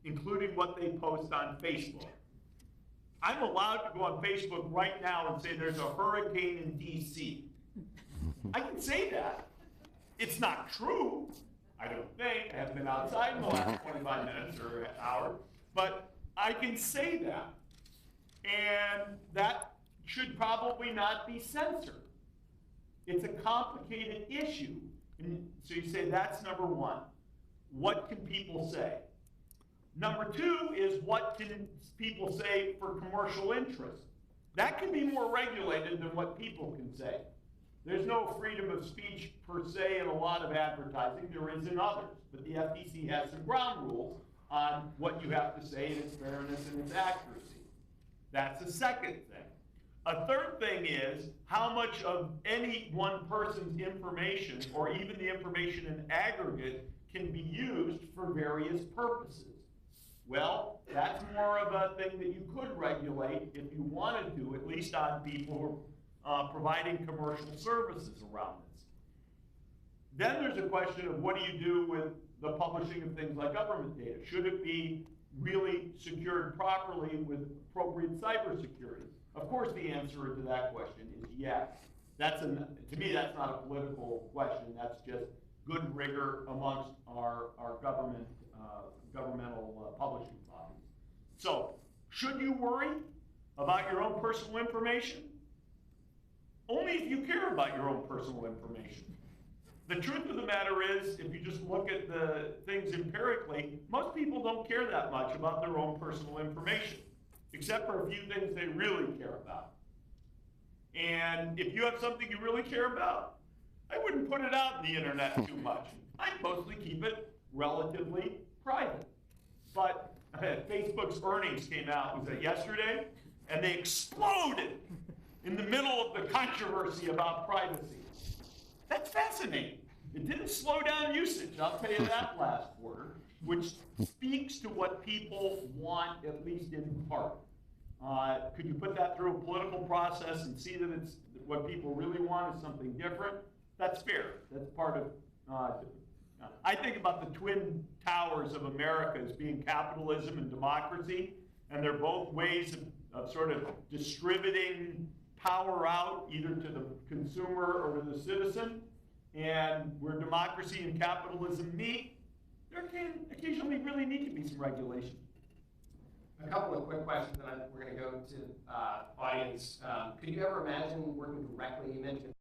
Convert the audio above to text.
including what they post on Facebook. I'm allowed to go on Facebook right now and say there's a hurricane in DC. I can say that. It's not true, I don't think. I haven't been outside in the last 25 minutes or an hour, but I can say that. And that should probably not be censored. It's a complicated issue. And so you say that's number one. What can people say? Number two is what can people say for commercial interest? That can be more regulated than what people can say. There's no freedom of speech per se in a lot of advertising. There is in others. But the FTC has some ground rules on what you have to say and its fairness and its accuracy. That's the second thing. A third thing is how much of any one person's information, or even the information in aggregate, can be used for various purposes. Well, that's more of a thing that you could regulate if you wanted to, at least on people who are providing commercial services around this. Then there's a question of what do you do with the publishing of things like government data? Should it be really secured properly with appropriate cybersecurity? Of course, the answer to that question is yes. To me, that's not a political question. That's just good rigor amongst our governmental publishing bodies. So, should you worry about your own personal information? Only if you care about your own personal information. The truth of the matter is, if you just look at the things empirically, most people don't care that much about their own personal information, except for a few things they really care about. And if you have something you really care about, I wouldn't put it out in the internet too much. I'd mostly keep it relatively private. But Facebook's earnings came out, was that yesterday? And they exploded in the middle of the controversy about privacy. That's fascinating. It didn't slow down usage, I'll tell you that last quarter, which speaks to what people want, at least in part. Could you put that through a political process and see that it's what people really want is something different? That's fair. That's part of, I think about the twin towers of America as being capitalism and democracy, and they're both ways of sort of distributing power out either to the consumer or to the citizen. And where democracy and capitalism meet, there can occasionally really need to be some regulation. A couple of quick questions, and we're going to go to audience. Could you ever imagine working directly? You mentioned